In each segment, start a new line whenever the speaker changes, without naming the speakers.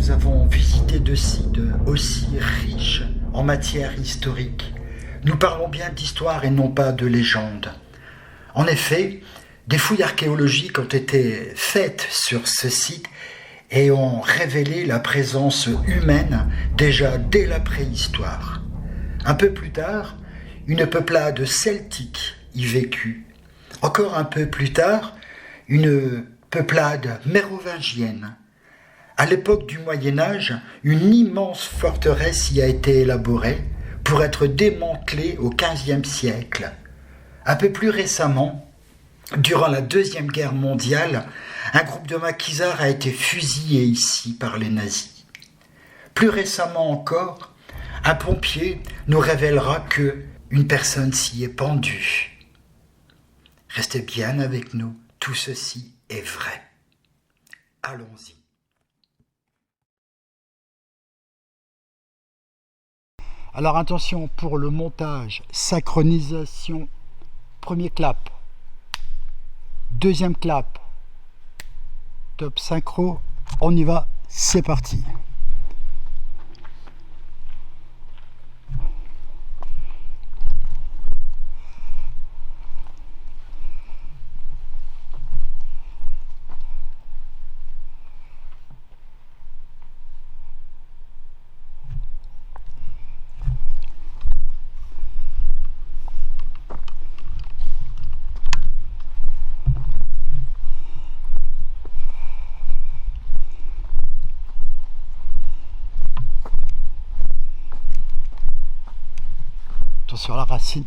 nous avons visité deux sites aussi riches en matière historique. Nous parlons bien d'histoire et non pas de légende. En effet, des fouilles archéologiques ont été faites sur ce site et ont révélé la présence humaine déjà dès la préhistoire. Un peu plus tard, une peuplade celtique y vécut. Encore un peu plus tard, une peuplade mérovingienne. À l'époque du Moyen-Âge, une immense forteresse y a été élaborée pour être démantelée au XVe siècle. Un peu plus récemment, durant la Deuxième Guerre mondiale, un groupe de maquisards a été fusillé ici par les nazis. Plus récemment encore, un pompier nous révélera que une personne s'y est pendue. Restez bien avec nous, tout ceci est vrai. Allons-y. Alors attention pour le montage, synchronisation, premier clap, deuxième clap, top synchro, on y va, c'est parti. Attention à la racine.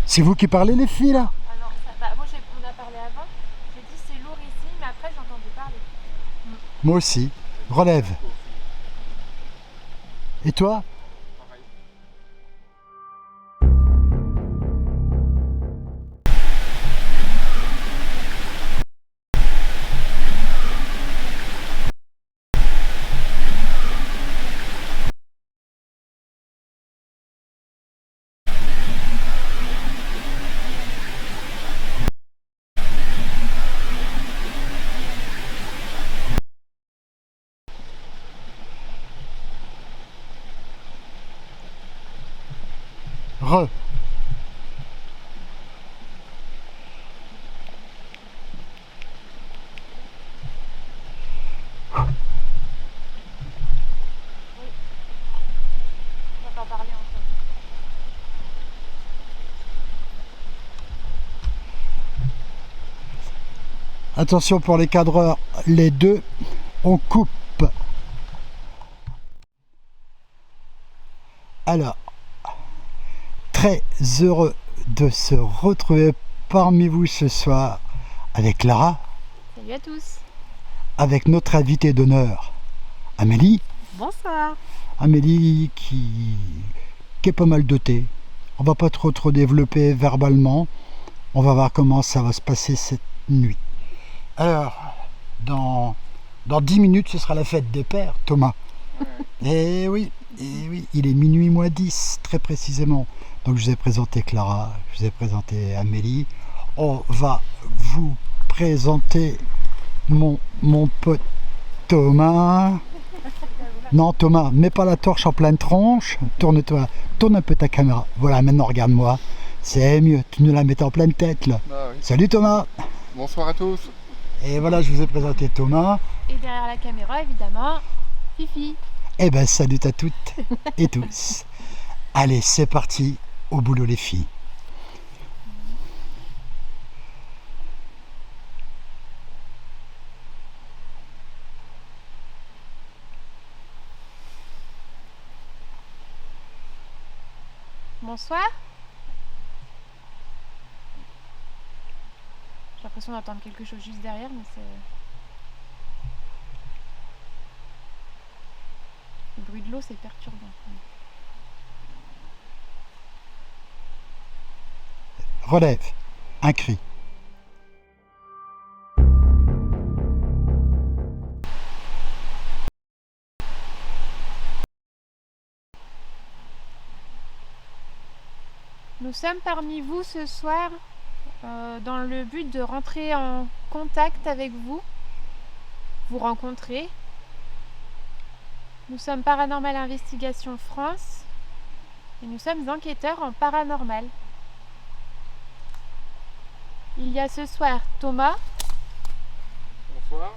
C'est vous qui parlez les filles là?
Alors, moi on a parlé avant, j'ai dit c'est lourd ici, mais après j'ai entendu parler.
Moi aussi. Relève. Et toi? Re.
On va pas parler ensemble.
Attention pour les cadreurs, les deux, on coupe. Alors, très heureux de se retrouver parmi vous ce soir avec Clara,
Salut à tous.
avec notre invitée d'honneur, Amélie.
Bonsoir.
Amélie qui est pas mal dotée. On va pas trop développer verbalement. On va voir comment ça va se passer cette nuit. Alors, dans 10 minutes, ce sera la fête des pères, Thomas. Et oui, il est minuit moins 10, très précisément. Donc je vous ai présenté Clara, je vous ai présenté Amélie. On va vous présenter mon pote Thomas. Non Thomas, mets pas la torche en pleine tronche. Tourne-toi, tourne un peu ta caméra. Voilà, maintenant regarde-moi. C'est mieux, tu nous la mets en pleine tête là.
Ah oui.
Salut Thomas.
Bonsoir à tous.
Et voilà, je vous ai présenté Thomas.
Et derrière la caméra, évidemment, Fifi.
Eh ben salut à toutes et tous. Allez, c'est parti, au boulot les filles.
Bonsoir. J'ai l'impression d'entendre quelque chose juste derrière, mais c'est... Le bruit de l'eau, c'est perturbant.
Relève, un cri.
Nous sommes parmi vous ce soir dans le but de rentrer en contact avec vous, vous rencontrer. Nous sommes Paranormal Investigation France et nous sommes enquêteurs en paranormal. Il y a ce soir Thomas,
Bonsoir.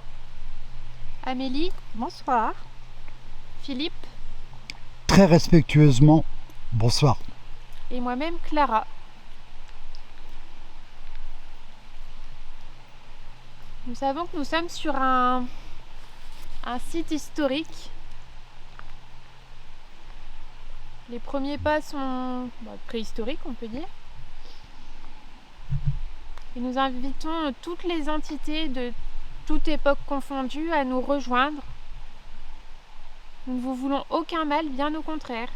Amélie, bonsoir, Philippe
Très respectueusement, bonsoir.
et moi-même Clara. Nous savons que nous sommes sur un site historique. Les premiers pas sont préhistoriques, on peut dire. Et nous invitons toutes les entités de toute époque confondue à nous rejoindre. Nous ne vous voulons aucun mal, bien au contraire.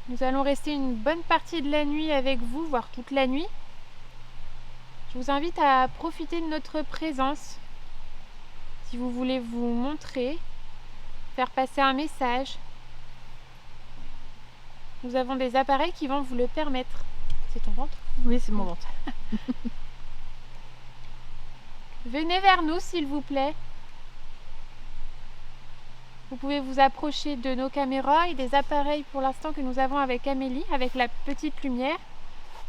Nous allons rester une bonne partie de la nuit avec vous, voire toute la nuit. Je vous invite à profiter de notre présence. Si vous voulez vous montrer, faire passer un message, nous avons des appareils qui vont vous le permettre. C'est ton ventre ?
Oui, c'est mon ventre.
Venez vers nous, s'il vous plaît. Vous pouvez vous approcher de nos caméras et des appareils pour l'instant que nous avons avec Amélie, avec la petite lumière.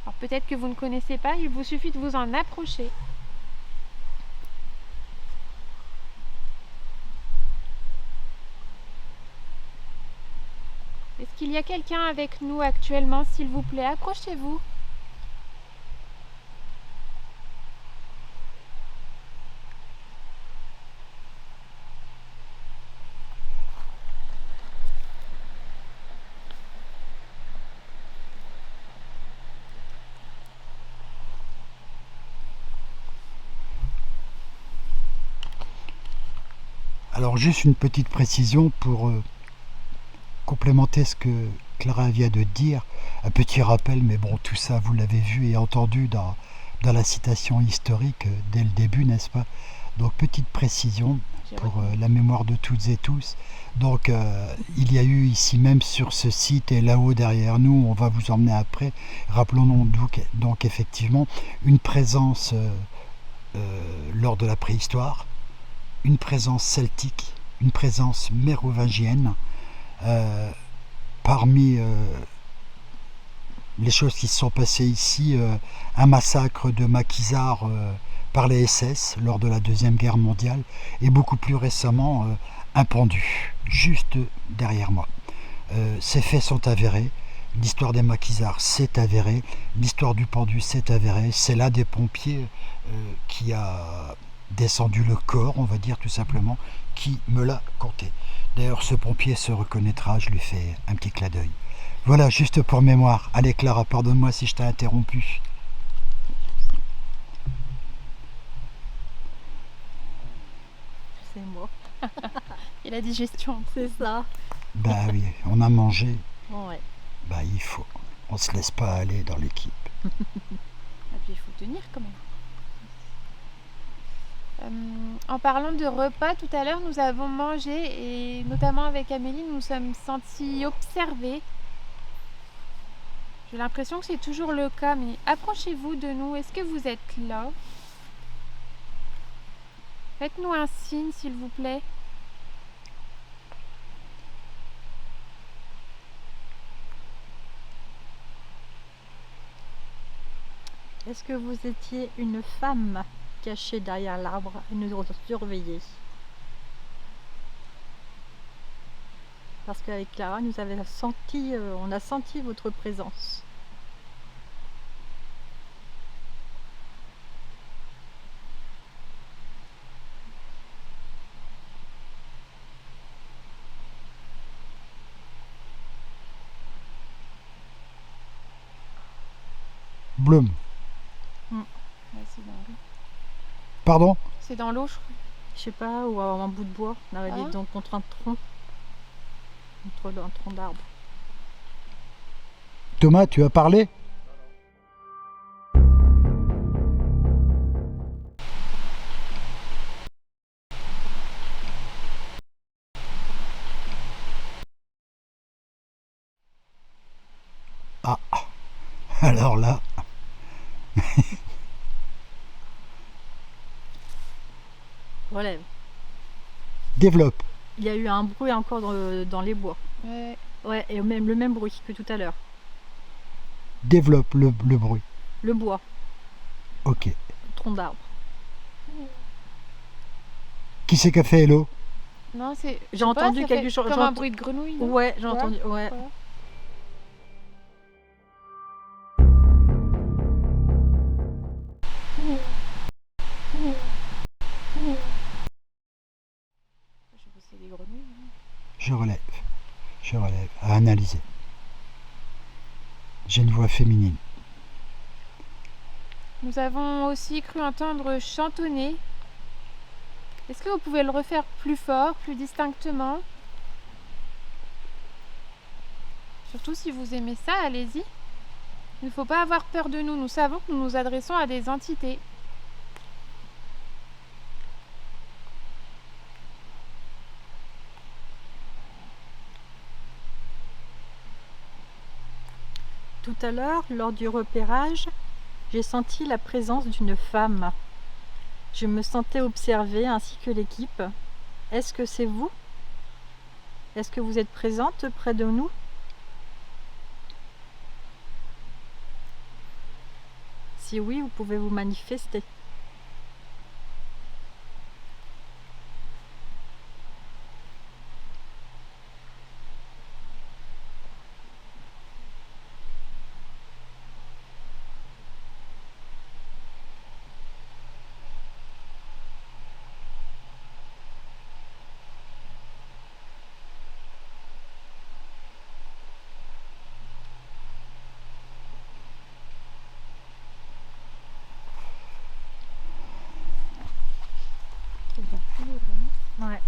Alors peut-être que vous ne connaissez pas, il vous suffit de vous en approcher. Est-ce qu'il y a quelqu'un avec nous actuellement, s'il vous plaît? Approchez-vous.
Alors juste une petite précision pour complémenter ce que Clara vient de dire. Un petit rappel, mais bon, tout ça vous l'avez vu et entendu dans la citation historique dès le début, n'est-ce pas? Donc petite précision pour la mémoire de toutes et tous. Donc il y a eu ici même sur ce site et là-haut derrière nous, on va vous emmener après, rappelons-nous donc effectivement une présence lors de la préhistoire. une présence celtique, une présence mérovingienne. Parmi les choses qui se sont passées ici, un massacre de maquisards par les SS lors de la Deuxième Guerre mondiale, et beaucoup plus récemment un pendu, juste derrière moi. Ces faits sont avérés, l'histoire des maquisards s'est avérée, l'histoire du pendu s'est avérée, c'est l'un des pompiers qui a descendu le corps, on va dire tout simplement, qui me l'a conté. D'ailleurs, ce pompier se reconnaîtra, je lui fais un petit clin d'œil. Voilà, juste pour mémoire. Allez Clara, pardonne-moi si je t'ai interrompu.
C'est moi.
Et la digestion.
C'est ça.
Bah oui, on a mangé.
Ouais.
Bah il faut. On se laisse pas aller dans l'équipe.
Et puis il faut tenir quand même. En parlant de repas, tout à l'heure nous avons mangé et notamment avec Amélie nous nous sommes sentis observés. J'ai l'impression que c'est toujours le cas, mais approchez-vous de nous. Est-ce que vous êtes là? Faites-nous un signe s'il vous plaît.
Est-ce que vous étiez une femme cachée derrière l'arbre et nous surveiller? Parce qu'avec Clara, on a senti votre présence.
Bloom.
Ouais, c'est dans l'eau.
Pardon?
C'est dans l'eau, je crois.
Je sais pas, ou un bout de bois. On avait dit donc contre un tronc. Contre un tronc d'arbre.
Thomas, tu as parlé? Ah, alors là...
Relève.
Développe.
Il y a eu un bruit encore dans les bois.
Ouais.
Ouais, et même, le même bruit que tout à l'heure.
Développe le bruit.
Le bois,
Ok.
le tronc d'arbre.
Qui c'est qui a fait hello?
Non, c'est.
J'ai
je sais pas,
entendu
ça
quelque
fait
chose.
Comme un bruit de grenouille. Non
Ouais, j'ai entendu. Ouais.
Voilà. Je sais pas si c'est des grenouilles. Non.
Je relève. Je relève. À analyser. J'ai une voix féminine.
Nous avons aussi cru entendre chantonner. Est-ce que vous pouvez le refaire plus fort, plus distinctement? Surtout si vous aimez ça, allez-y. Il ne faut pas avoir peur de nous. Nous savons que nous nous adressons à des entités.
Tout à l'heure, lors du repérage, j'ai senti la présence d'une femme. Je me sentais observée ainsi que l'équipe. Est-ce que c'est vous? Est-ce que vous êtes présente près de nous? Si oui, vous pouvez vous manifester. Ouais.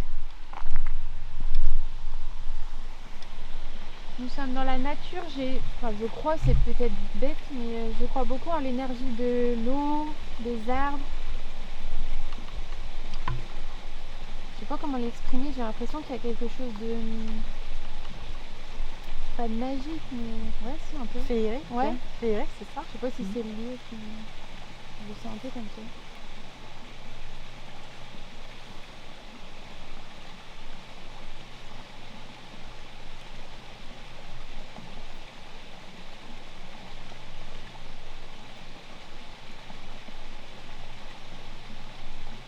Nous sommes dans la nature. Je crois, c'est peut-être bête, mais je crois beaucoup en l'énergie de l'eau, des arbres. Je sais pas comment l'exprimer. J'ai l'impression qu'il y a quelque chose de pas de magique, mais ouais, si un peu.
Féerique,
Ouais.
féerique, c'est ça.
Je sais pas si c'est lié. Je le sens un peu comme ça.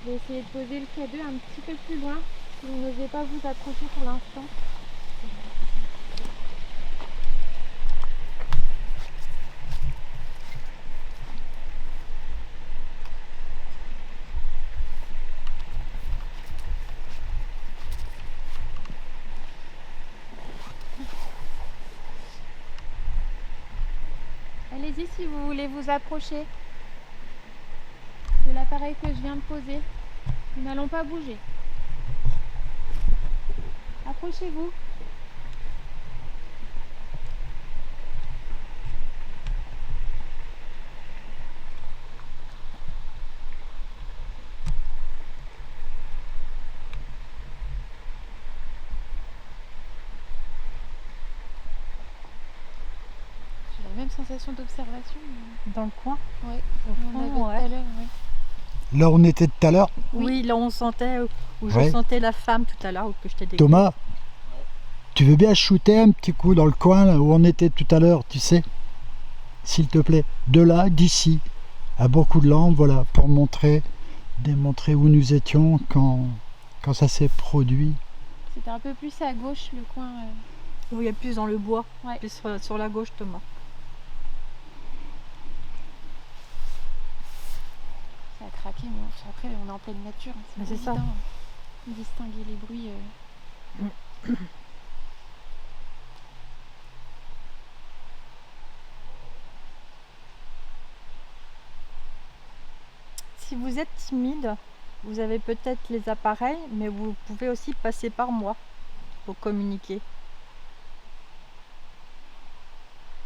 Je vais essayer de poser le K2 un petit peu plus loin, si vous n'osez pas vous approcher pour l'instant. Allez-y si vous voulez vous approcher de l'appareil que je viens de poser. Nous n'allons pas bouger. Approchez-vous. J'ai la même sensation d'observation.
Dans le coin.
Oui,
Au
on avait
fond,
tout
ouais.
à l'heure. Ouais.
Là où on était tout à l'heure,
Oui, là on sentait, où je
Ouais.
sentais la femme tout à l'heure, que je t'ai décrit.
Thomas, tu veux bien shooter un petit coup dans le coin là où on était tout à l'heure, tu sais? S'il te plaît. De là, d'ici, à beaucoup de lampes, voilà, pour démontrer où nous étions quand ça s'est produit.
C'était un peu plus à gauche le coin.
Où il y a plus dans le bois,
Ouais.
plus sur la gauche, Thomas.
Ça a craqué, mais après on est en pleine nature. Hein,
Mais
pas
c'est ça.
évident, hein, de distinguer les bruits.
Si vous êtes timide, vous avez peut-être les appareils, mais vous pouvez aussi passer par moi pour communiquer.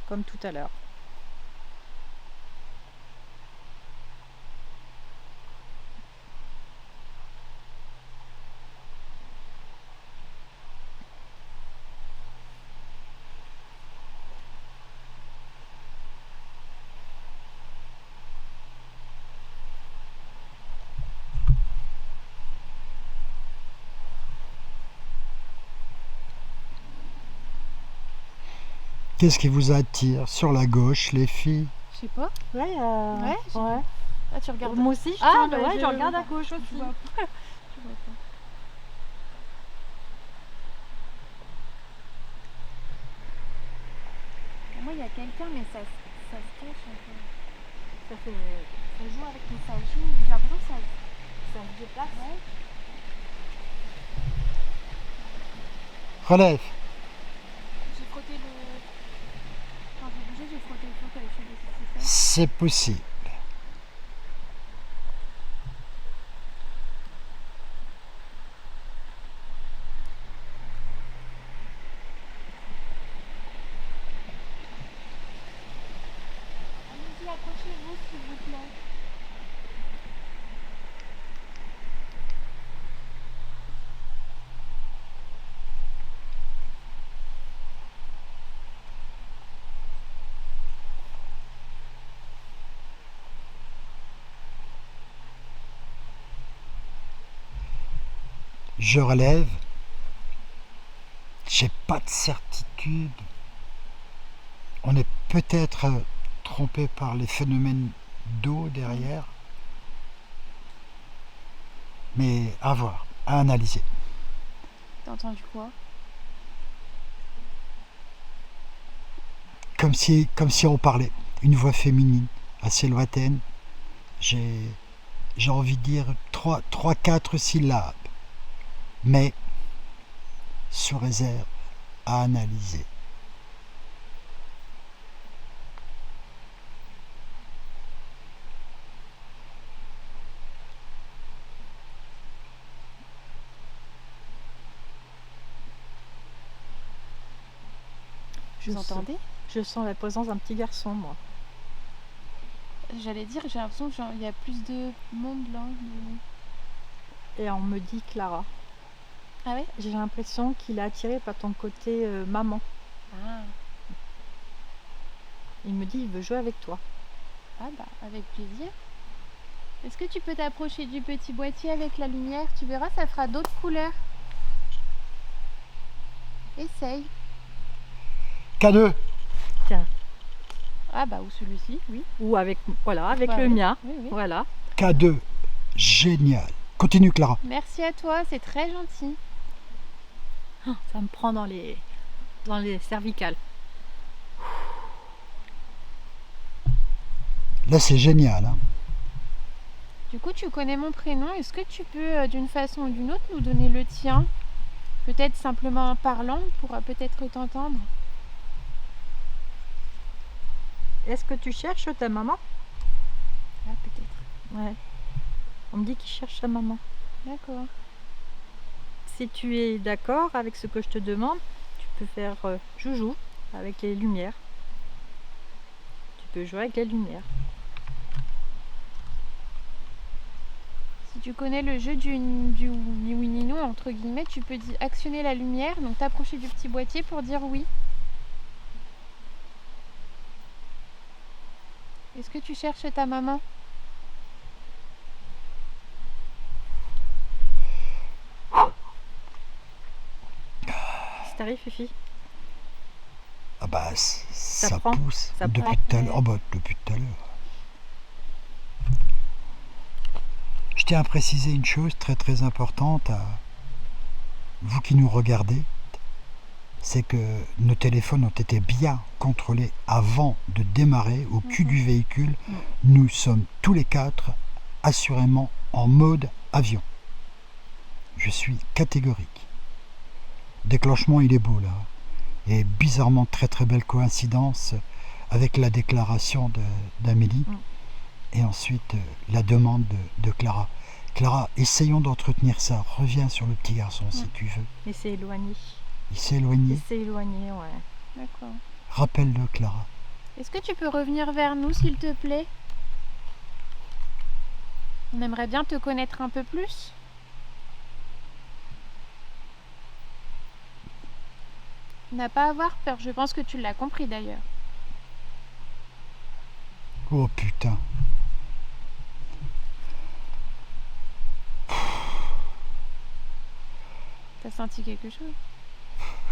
Comme tout à l'heure.
Qu'est-ce qui vous attire sur la gauche, les filles?
Je sais pas.
Ouais,
Ouais,
ouais.
Ah, tu regardes.
Moi aussi,
Ah,
bah,
bah,
ouais, je regarde à gauche
Je
aussi.
vois pas. Je vois pas. Pour moi, il y a quelqu'un, mais ça se cache un peu.
Ça joue avec
Mais ça joue. J'ai l'impression que ça se déplace. Ouais.
Relève.
J'ai frotté le. Quand j'ai bougé, j'ai frotté le fauteuil. Je sais pas si c'est ça.
C'est possible.
Allez-y, accrochez-vous, s'il vous plaît.
Je relève. J'ai pas de certitude. On est peut-être trompé par les phénomènes d'eau derrière. Mais à voir, à analyser.
T'as entendu quoi?
Comme si on parlait. Une voix féminine, assez lointaine. J'ai envie de dire 3-4 syllabes. Mais sous réserve à analyser.
Je
Vous entendez?
Je sens la présence d'un petit garçon, moi.
J'allais dire, j'ai l'impression qu'il y a plus de monde là.
Et on me dit Clara.
Ah ouais?
J'ai l'impression qu'il est attiré par ton côté maman.
Ah.
Il me dit il veut jouer avec toi.
Ah bah, avec plaisir. Est-ce que tu peux t'approcher du petit boîtier avec la lumière? Tu verras, ça fera d'autres couleurs. Essaye.
K2.
Tiens.
Ah bah, ou celui-ci, oui.
Ou avec, voilà, avec
Bah
le
oui.
mien.
Oui, oui.
Voilà.
K2. Génial. Continue, Clara.
Merci à toi, c'est très gentil.
Ça me prend dans les cervicales.
Là, c'est génial. Hein.
Du coup, tu connais mon prénom. Est-ce que tu peux, d'une façon ou d'une autre, nous donner le tien? Peut-être simplement en parlant, on pourra peut-être t'entendre.
Est-ce que tu cherches ta maman?
Ah, peut-être.
Ouais. On me dit qu'il cherche sa maman.
D'accord.
Si tu es d'accord avec ce que je te demande, tu peux faire joujou avec les lumières. Tu peux jouer avec les lumières.
Si tu connais le jeu du ni oui ni non, entre guillemets, tu peux actionner la lumière, donc t'approcher du petit boîtier pour dire oui. Est-ce que tu cherches ta maman?
Qu'est-ce qui t'arrive, Fifi?
Ah bah, ça
prend,
pousse
ça
depuis
prend.
tout à l'heure. Oh bah, depuis tout à l'heure. Je tiens à préciser une chose très très importante à vous qui nous regardez, c'est que nos téléphones ont été bien contrôlés avant de démarrer au cul du véhicule. Nous sommes tous les quatre assurément en mode avion. Je suis catégorique. Déclenchement, il est beau là. Et bizarrement, très très belle coïncidence avec la déclaration d'Amélie et ensuite la demande de Clara. Clara, essayons d'entretenir ça. Reviens sur le petit garçon si tu veux.
Il s'est éloigné.
Il s'est éloigné.
Il s'est éloigné, ouais.
D'accord.
Rappelle-le, Clara.
Est-ce que tu peux revenir vers nous, s'il te plaît? On aimerait bien te connaître un peu plus. N'a pas à avoir peur, je pense que tu l'as compris d'ailleurs.
Oh putain.
T'as senti quelque chose?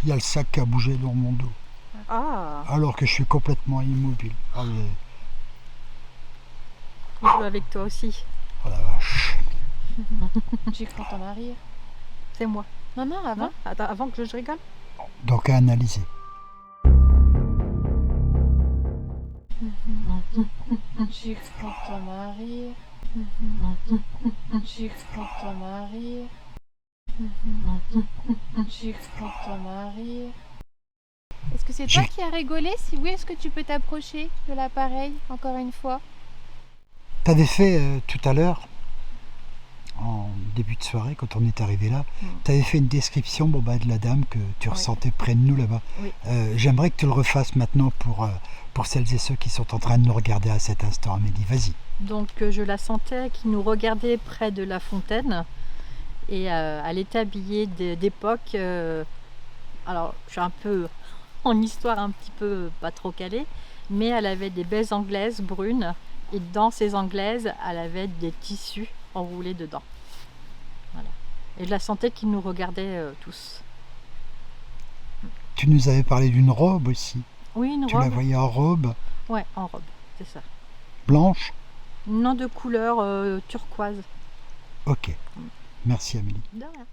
Il y a le sac qui a bougé dans mon dos.
Ah,
Alors que je suis complètement immobile. Oh,
il joue avec toi aussi.
oh la vache.
J'ai cru entendre rire.
C'est moi.
Non, non, avant.
Non, attends, avant que je rigole.
Donc à analyser.
J'ai cru entendre rire. J'ai cru entendre rire. J'ai cru entendre rire. Est-ce que c'est toi qui as rigolé? Si oui, est-ce que tu peux t'approcher de l'appareil encore une fois?
T'avais fait tout à l'heure, en début de soirée, quand on est arrivé là, t'avais fait une description de la dame que tu ressentais près de nous là-bas.
Oui.
J'aimerais que tu le refasses maintenant pour celles et ceux qui sont en train de nous regarder à cet instant. Amélie, vas-y.
Donc je la sentais qui nous regardait près de la fontaine. Et elle était habillée d'époque. Alors je suis un peu en histoire un petit peu pas trop calée, mais elle avait des belles anglaises brunes. Et dans ces anglaises, elle avait des tissus enroulés dedans. Voilà. Et je la sentais qui nous regardait tous.
Tu nous avais parlé d'une robe aussi.
Oui, une
Tu
robe.
la voyais en robe
Ouais, en robe, c'est ça.
blanche?
Non, de couleur turquoise.
Ok. Merci Amélie.
De rien.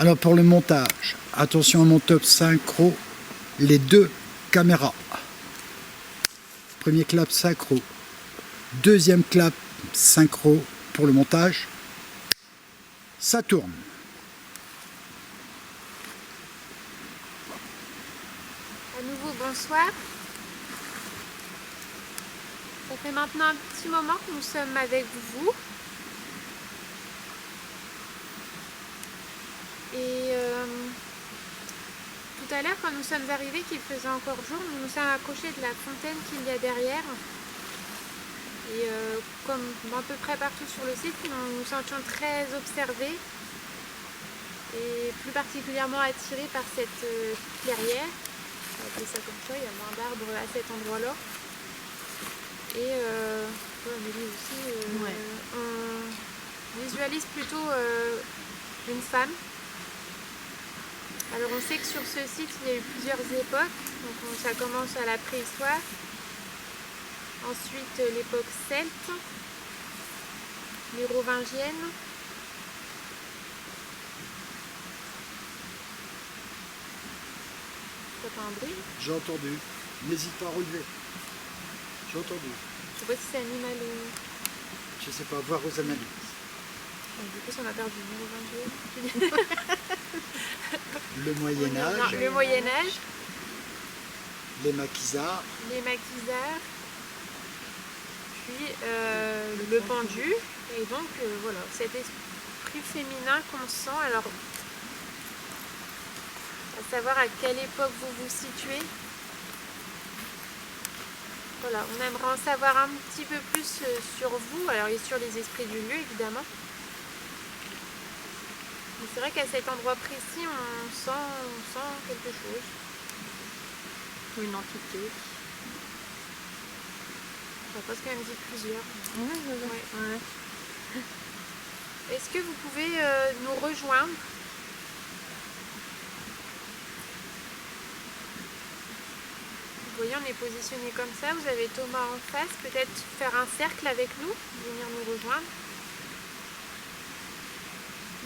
Alors pour le montage, attention à mon top synchro, les deux caméras. Premier clap synchro, deuxième clap synchro pour le montage. Ça tourne.
À nouveau, bonsoir. Ça fait maintenant un petit moment que nous sommes avec vous. Et tout à l'heure, quand nous sommes arrivés, qu'il faisait encore jour, nous nous sommes approchés de la fontaine qu'il y a derrière. Et comme à peu près partout sur le site, nous nous sentions très observés et plus particulièrement attirés par cette clairière. On va appeler ça comme ça, il y a moins d'arbres à cet endroit-là. Et Amélie aussi, on visualise plutôt une femme. Alors on sait que sur ce site il y a eu plusieurs époques, donc ça commence à la préhistoire, ensuite l'époque celte, mérovingienne, ça fait un bruit?
J'ai entendu, n'hésite pas à relever. J'ai entendu.
Je sais pas si c'est animal ou...
Je sais pas, voir aux analyses.
Du coup, on a perdu le mérovingien.
Le Moyen-Âge,
Le Moyen-Âge,
les maquisards,
les maquisards, puis le pendu, et donc voilà, cet esprit féminin qu'on sent. Alors, à savoir à quelle époque vous vous situez. Voilà, on aimerait en savoir un petit peu plus sur vous, alors et sur les esprits du lieu évidemment. Mais c'est vrai qu'à cet endroit précis, on sent quelque chose.
Une entité.
On va presque même dire plusieurs.
Ouais.
Est-ce que vous pouvez nous rejoindre? Vous voyez, on est positionné comme ça. Vous avez Thomas en face. Peut-être faire un cercle avec nous, venir nous rejoindre.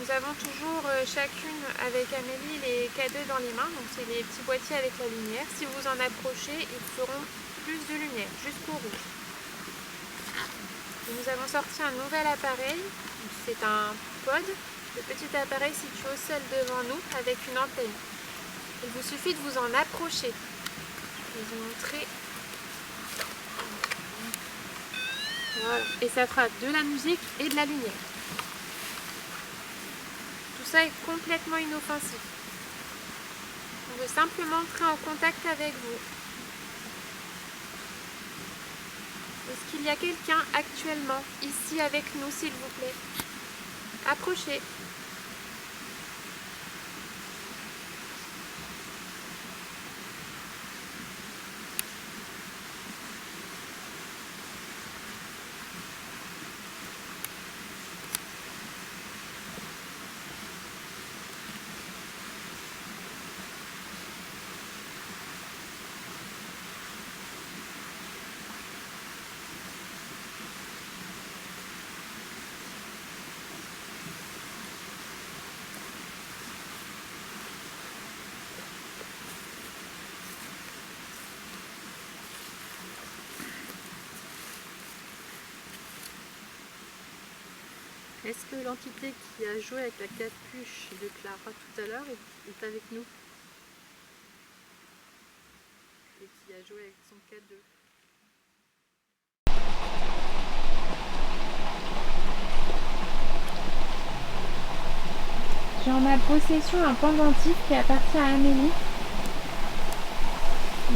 Nous avons toujours chacune avec Amélie les cadeaux dans les mains. Donc c'est les petits boîtiers avec la lumière. Si vous en approchez, ils feront plus de lumière, jusqu'au rouge. Et nous avons sorti un nouvel appareil. C'est un pod, le petit appareil situé au sol devant nous avec une antenne. Il vous suffit de vous en approcher. Je vais vous montrer. Voilà. Et ça fera de la musique et de la lumière. Tout ça est complètement inoffensif. On veut simplement entrer en contact avec vous. Est-ce qu'il y a quelqu'un actuellement ici avec nous, s'il vous plaît? Approchez.
Est-ce que l'entité qui a joué avec la capuche de Clara tout à l'heure est avec nous? Et qui a joué avec son cadeau?
J'ai en ma possession un pendentif qui appartient à Amélie.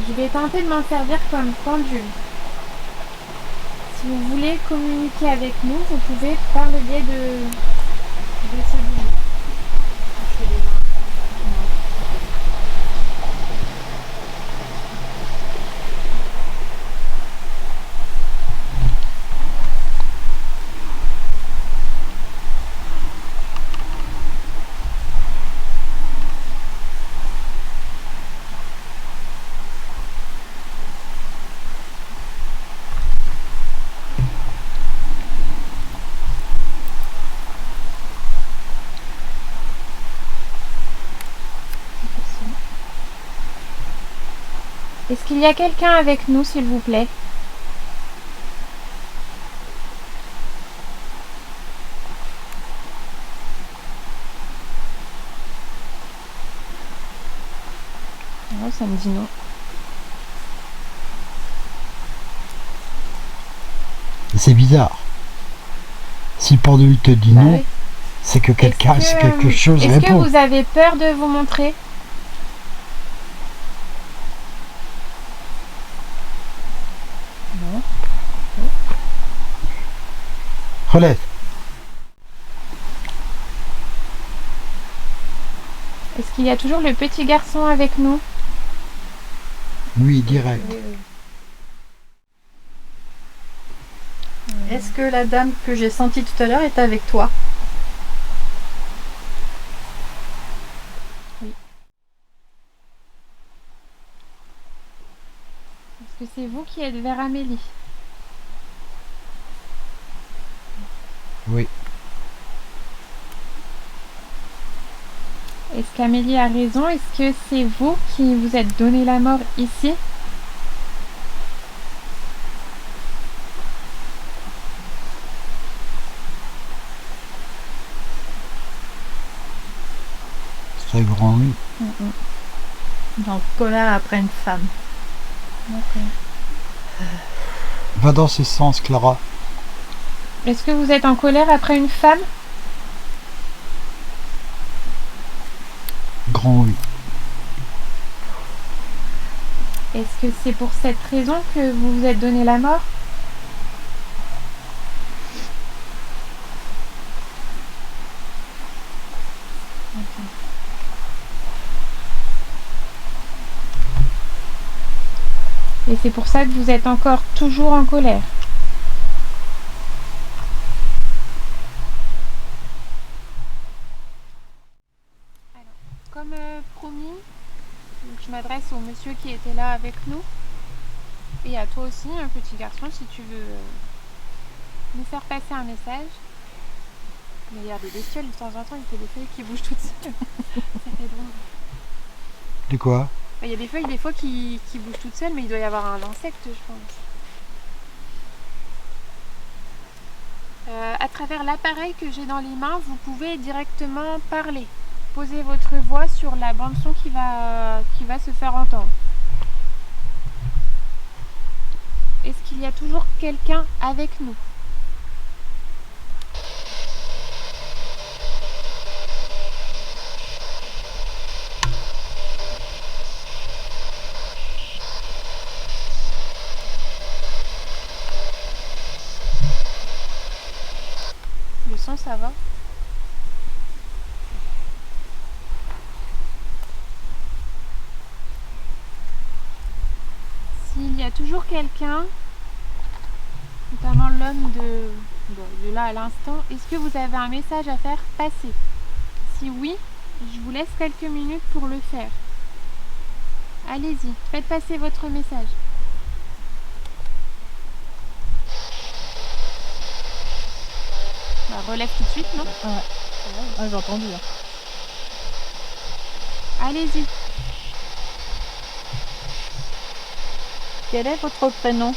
Je vais tenter de m'en servir comme pendule. Si vous voulez communiquer avec nous, vous pouvez par le biais de ce bouton. Est-ce qu'il y a quelqu'un avec nous, s'il vous plaît? Non, ça me dit non.
C'est bizarre. Si le pendule te dit
Bah
non,
oui.
c'est que quelqu'un,
Est-ce
c'est
que,
quelque chose
Est-ce que
répond.
vous avez peur de vous montrer? Non.
Relève.
Est-ce qu'il y a toujours le petit garçon avec nous?
Oui, direct.
Oui, oui.
Est-ce que la dame que j'ai sentie tout à l'heure est avec toi?
Est-ce que c'est vous qui êtes vers Amélie?
Oui.
Est-ce qu'Amélie a raison? Est-ce que c'est vous qui vous êtes donné la mort ici?
Très grand, oui.
En colère après une femme.
D'accord.
Va dans ce sens, Clara.
Est-ce que vous êtes en colère après une femme?
Grand, oui.
Est-ce que c'est pour cette raison que vous vous êtes donné la mort? Ok. Et c'est pour ça que vous êtes encore toujours en colère? Alors, comme promis, donc je m'adresse au monsieur qui était là avec nous. Et à toi aussi, un petit garçon, si tu veux nous faire passer un message. Mais il y a des bestioles, de temps en temps, il y a des feuilles qui bougent toutes seules. Ça fait drôle.
De quoi?
Il y a des feuilles, des fois, qui bougent toutes seules, mais il doit y avoir un insecte, je pense. À travers l'appareil que j'ai dans les mains, vous pouvez directement parler. Posez votre voix sur la bande-son qui va se faire entendre. Est-ce qu'il y a toujours quelqu'un avec nous? Le son, ça va? S'il y a toujours quelqu'un, notamment l'homme de là à l'instant, est-ce que vous avez un message à faire passer? Si oui, je vous laisse quelques minutes pour le faire. Allez-y, faites passer votre message. Bah, relève tout de suite, non?
Ah, j'ai entendu.
Allez-y.
Quel est votre prénom?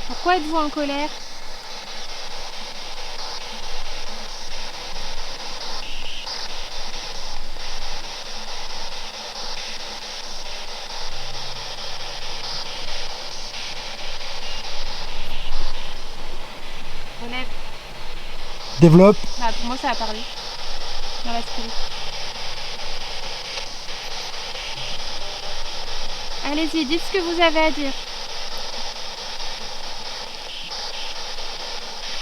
Pourquoi êtes-vous en colère? Relève.
Développe.
Bah, pour moi, ça a parlé. Dans la spirit. Allez-y, dites ce que vous avez à dire.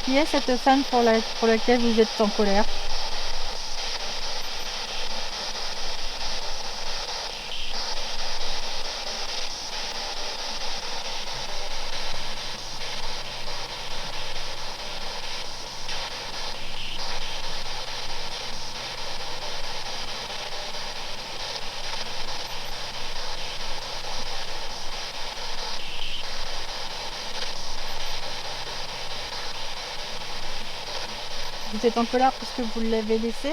Qui est cette femme pour laquelle vous êtes en colère? Vous êtes en colère parce que vous l'avez laissé?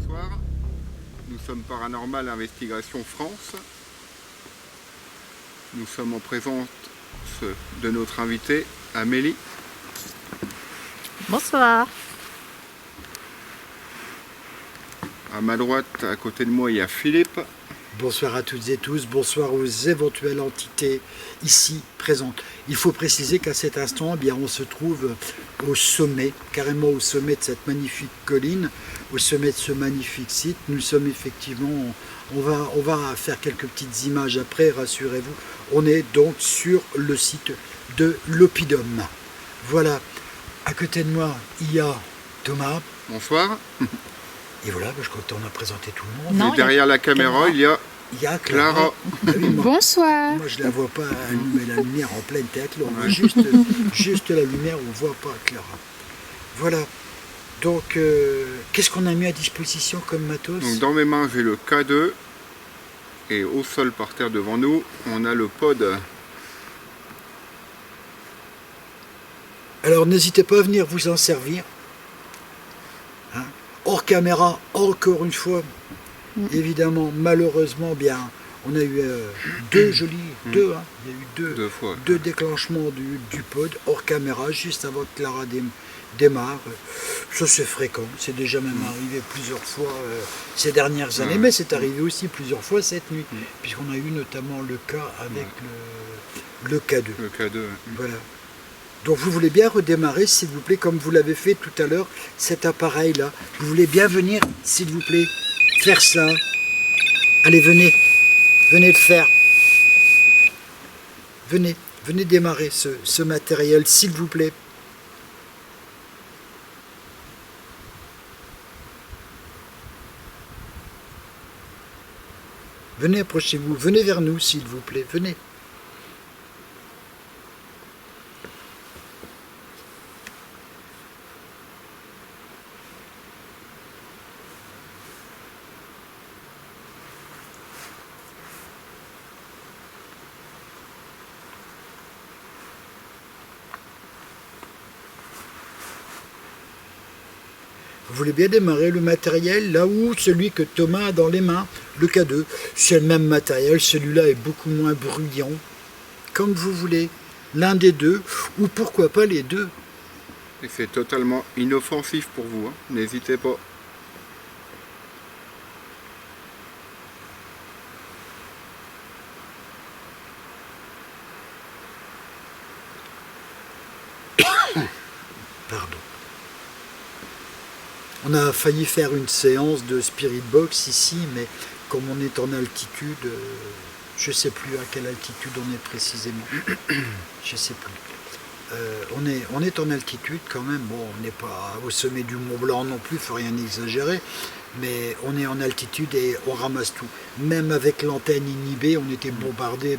Bonsoir, nous sommes Paranormal Investigation France. Nous sommes en présence de notre invitée Amélie.
Bonsoir.
À ma droite, à côté de moi, il y a Philippe.
Bonsoir à toutes et tous, bonsoir aux éventuelles entités ici présentes. Il faut préciser qu'à cet instant, eh bien, on se trouve au sommet, carrément au sommet de cette magnifique colline, au sommet de ce magnifique site. Nous sommes effectivement, on va faire quelques petites images après, rassurez-vous. On est donc sur le site de l'Oppidum. Voilà, à côté de moi, il y a Thomas.
Bonsoir.
Et voilà, je crois que tu en as présenté tout le monde.
Non,
Et derrière la caméra, il y a Clara.
Ah oui,
Bonsoir.
moi, je ne la vois pas allumer la lumière en pleine tête. Là, on voit juste la lumière, on ne voit pas Clara. Voilà. Donc, qu'est-ce qu'on a mis à disposition comme matos?
Donc, dans mes mains, j'ai le K2. Et au sol par terre devant nous, on a le pod.
Alors n'hésitez pas à venir vous en servir. Hein. Hors caméra, encore une fois. Évidemment, malheureusement, bien, on a eu deux jolis, hein, il y a eu
Deux fois.
deux déclenchements du pod hors caméra, juste avant que Clara démarre. Ça c'est fréquent, c'est déjà même arrivé plusieurs fois ces dernières années, mais c'est arrivé aussi plusieurs fois cette nuit, puisqu'on a eu notamment le cas avec le K2.
Le K2.
Voilà. Donc vous voulez bien redémarrer, s'il vous plaît, comme vous l'avez fait tout à l'heure, cet appareil-là. Vous voulez bien venir, s'il vous plaît, faire ça. Allez, venez le faire. Venez démarrer ce matériel, s'il vous plaît. Venez, approchez-vous, venez vers nous, s'il vous plaît, venez. Vous voulez bien démarrer le matériel là où celui que Thomas a dans les mains, le K2. C'est le même matériel, celui-là est beaucoup moins bruyant. Comme vous voulez, l'un des deux, ou pourquoi pas les deux.
Et c'est totalement inoffensif pour vous, hein. N'hésitez pas.
Pardon. On a failli faire une séance de Spirit Box ici, mais comme on est en altitude, je ne sais plus à quelle altitude on est précisément. Je ne sais plus. On est en altitude quand même. Bon, on n'est pas au sommet du Mont Blanc non plus, il ne faut rien exagérer. Mais on est en altitude et on ramasse tout. Même avec l'antenne inhibée, on était bombardé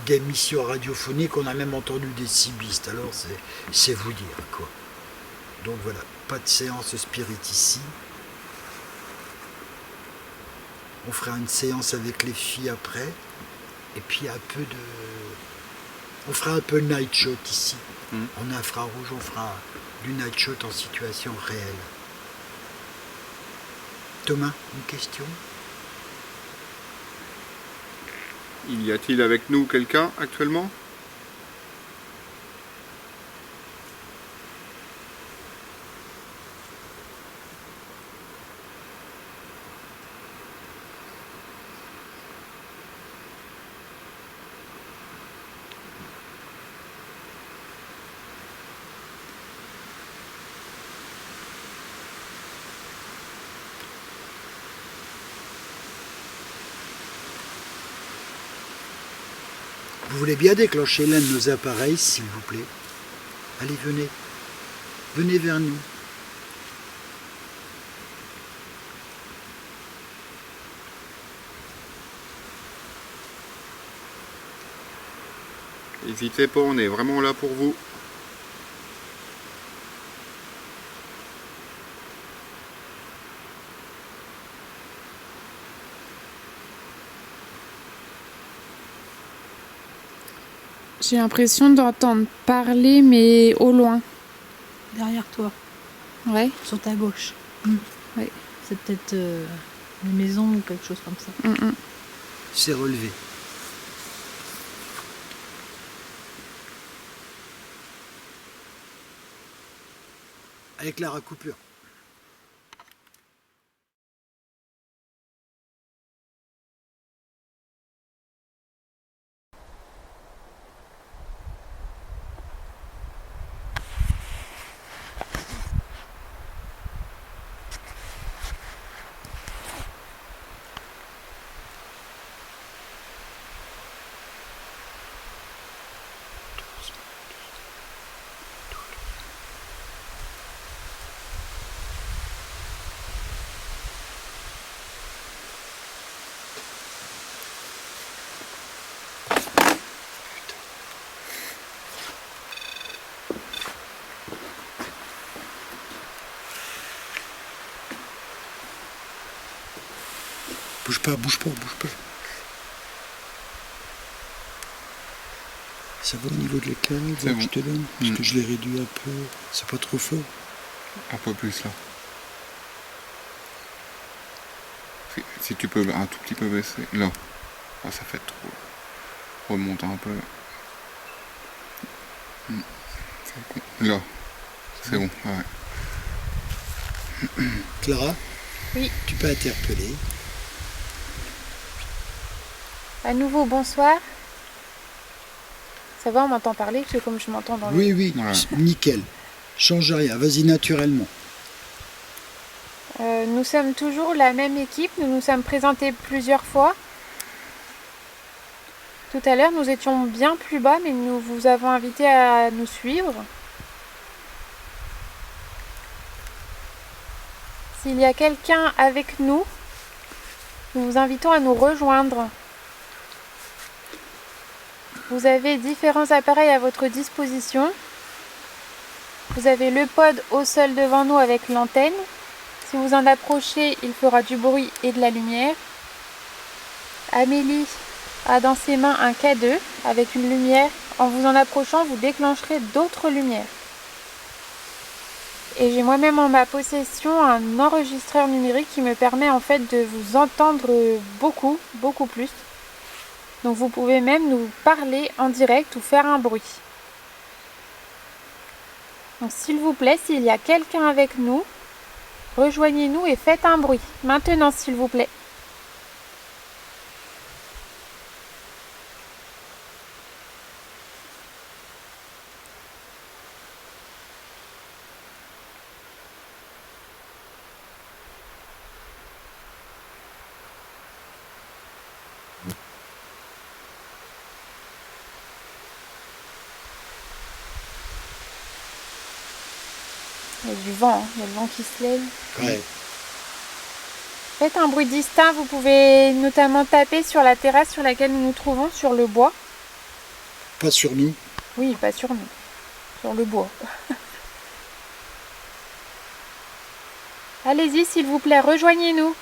d'émissions radiophoniques. On a même entendu des cibistes. Alors c'est vous dire quoi. Donc voilà, pas de séance spirit ici. On fera une séance avec les filles après. Et puis on fera un peu night shot ici. On a infrarouge, on fera du night shot en situation réelle. Thomas, une question?
Y a-t-il avec nous quelqu'un actuellement?
Vous voulez bien déclencher l'un de nos appareils, s'il vous plaît? Allez, venez. Venez vers nous.
N'hésitez pas, on est vraiment là pour vous.
J'ai l'impression d'entendre parler, mais au loin.
Derrière toi,
Ouais.
sur ta gauche.
Ouais.
C'est peut-être une maison ou quelque chose comme ça.
C'est relevé. Avec la recoupure. Bouge pas.
Ça va au niveau de l'éclairage
C'est
là,
bon.
que je te donne? Parce que je l'ai réduit un peu. C'est pas trop fort.
Un peu plus là. Si tu peux un tout petit peu baisser. Là. Ah, ça fait trop. Remonte un peu. C'est con. Là. C'est bon. Ouais.
Clara?
Oui.
Tu peux interpeller.
À nouveau, bonsoir. Ça va, on m'entend parler, c'est comme je m'entends dans
Oui, oui,
Ouais.
nickel. Change rien, vas-y naturellement.
Nous sommes toujours la même équipe, nous nous sommes présentés plusieurs fois. Tout à l'heure, nous étions bien plus bas, mais nous vous avons invité à nous suivre. S'il y a quelqu'un avec nous, nous vous invitons à nous rejoindre. Vous avez différents appareils à votre disposition. Vous avez le pod au sol devant nous avec l'antenne. Si vous en approchez, il fera du bruit et de la lumière. Amélie a dans ses mains un K2 avec une lumière. En vous en approchant, vous déclencherez d'autres lumières. Et j'ai moi-même en ma possession un enregistreur numérique qui me permet en fait de vous entendre beaucoup plus. Donc vous pouvez même nous parler en direct ou faire un bruit. Donc s'il vous plaît, s'il y a quelqu'un avec nous, rejoignez-nous et faites un bruit. Maintenant, s'il vous plaît. Il y a du vent, il y a le vent qui se lève.
Ouais.
Faites un bruit distinct, vous pouvez notamment taper sur la terrasse sur laquelle nous nous trouvons, sur le bois.
Pas sur nous.
Oui, pas sur nous, sur le bois. Allez-y, s'il vous plaît, rejoignez-nous.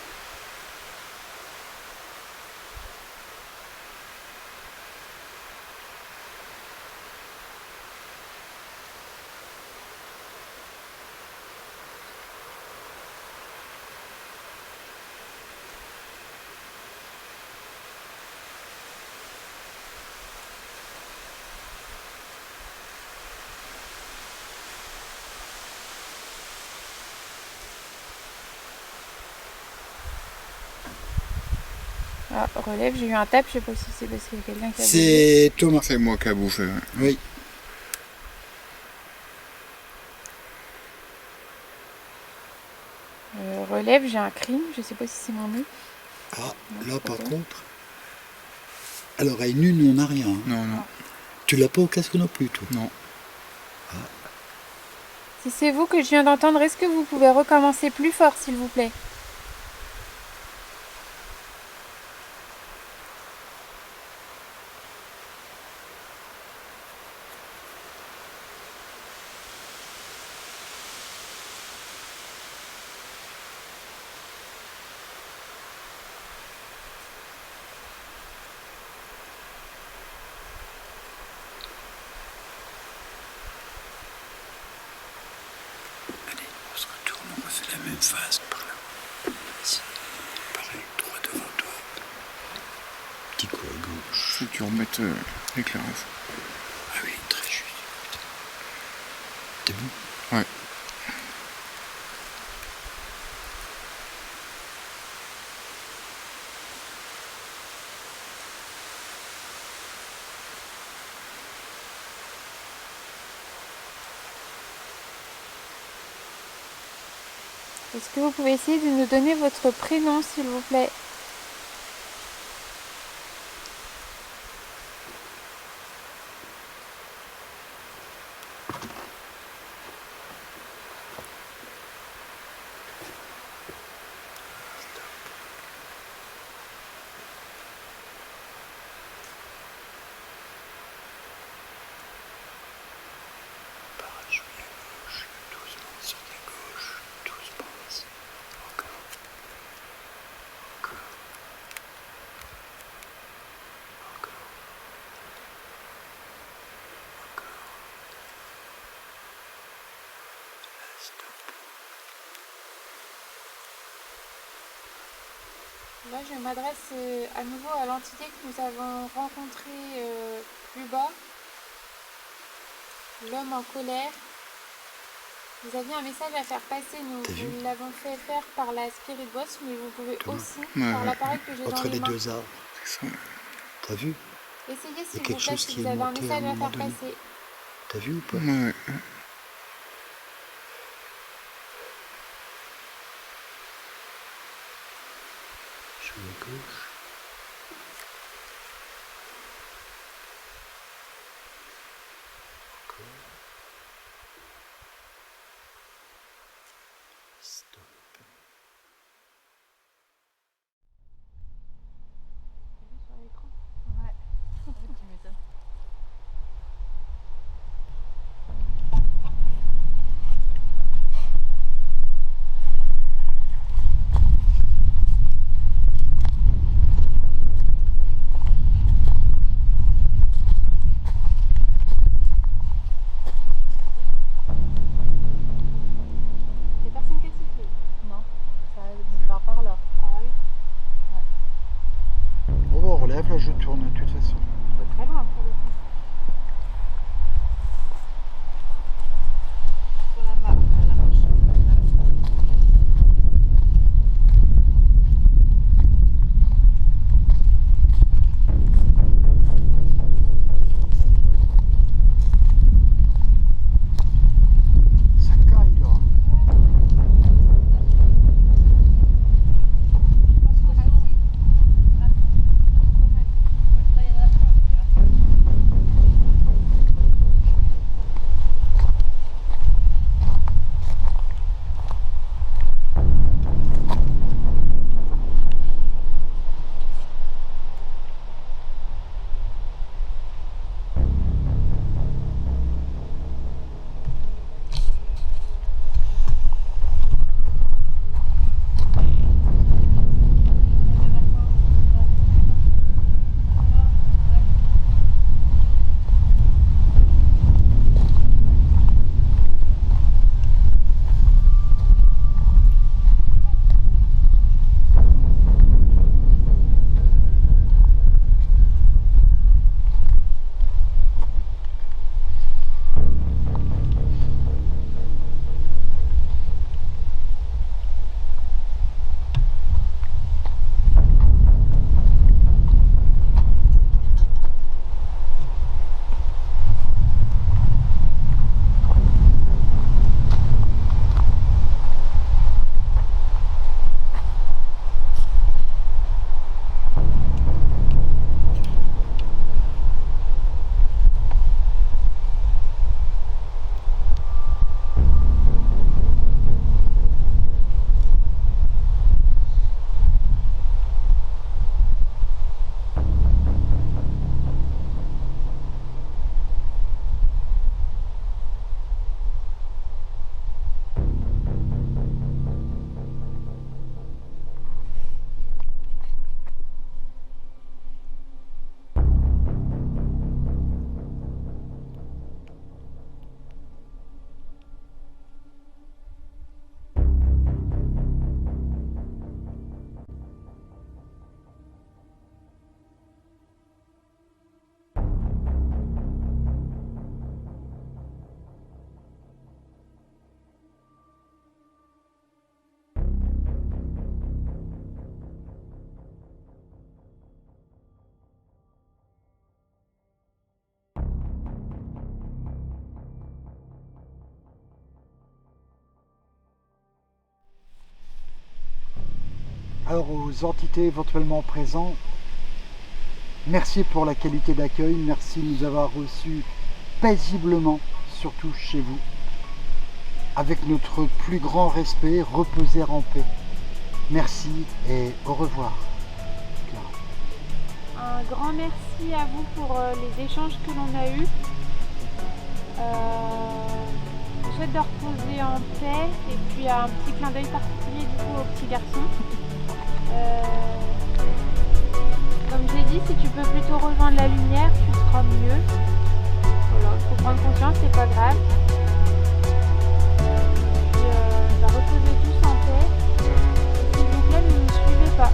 Ah, relève, j'ai eu un tape, je sais pas si c'est parce qu'il y a quelqu'un qui a bougé.
C'est Thomas.
C'est moi qui a bouffé. Ouais.
Oui.
Relève, j'ai un crime, je sais pas si c'est mon nez.
Ah, là par contre. À l'oreille nue, nous on n'a rien. Hein.
Non, non.
Tu l'as pas au casque non plus, toi?
Non.
Si c'est vous que je viens d'entendre, est-ce que vous pouvez recommencer plus fort, s'il vous plaît?
Allez, on se retourne, on refait la même phase par là. Ici. Pareil, droit devant toi. Petit coup à gauche.
Faut que tu remettes l'éclairage.
Ah oui, très juste. T'es bon?
Ouais.
Est-ce que vous pouvez essayer de nous donner votre prénom, s'il vous plaît?
Parachouille à gauche, doucement sur la gauche, doucement. Encore. Encore.
Là, je m'adresse à nouveau à l'entité que nous avons rencontrée plus bas, l'homme en colère. Vous aviez un message à faire passer, nous vous l'avons fait faire par la Spirit Box, mais vous pouvez aussi, par l'appareil que j'ai dans
Entre
les
les
mains.
deux arbres. T'as vu?
Essayez s'il
quelque
vous plaît
chose
si
qui
vous
est
avez un
monté à
message
un
à
moment
faire
donné.
passer.
T'as vu ou pas?
Ouais.
Je suis à gauche. Encore. Stop.
Ouais. Tu m'étonnes.
Les personnes qui sifflent.
Non, ça me part par là.
Ah oui,
Bon, on relève, là je tourne de toute façon.
pas très loin pour le coup.
Sur la marche.
Ça caille là. Alors aux entités éventuellement présentes, merci pour la qualité d'accueil, merci de nous avoir reçus paisiblement, surtout chez vous, avec notre plus grand respect, reposer en paix. Merci et au revoir. Clara.
Un grand merci à vous pour les échanges que l'on a eus. Je souhaite de reposer en paix et puis un petit clin d'œil particulier du coup au petit garçon. Comme j'ai dit, si tu peux plutôt rejoindre la lumière, tu seras mieux. Voilà, il faut prendre conscience, c'est pas grave. Et puis, reposez tous en paix. Et s'il vous plaît, ne nous suivez pas.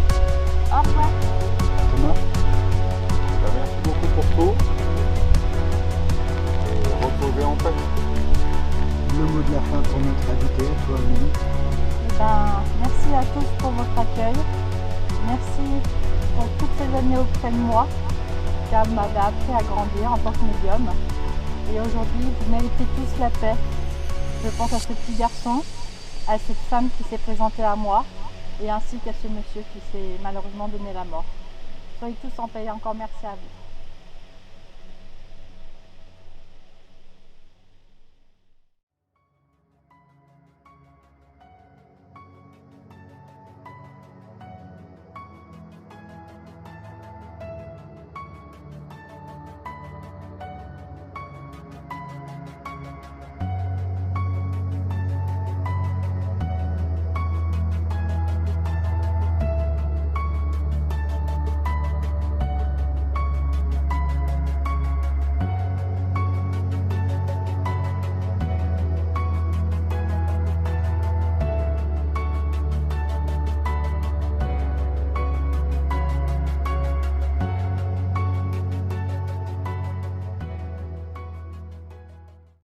à tous pour votre accueil. Merci pour toutes ces années auprès de moi, qui m'avait appris à grandir en tant que médium. Et aujourd'hui, vous méritez tous la paix. Je pense à ce petit garçon, à cette femme qui s'est présentée à moi, et ainsi qu'à ce monsieur qui s'est malheureusement donné la mort. Soyez tous en paix, encore merci à vous.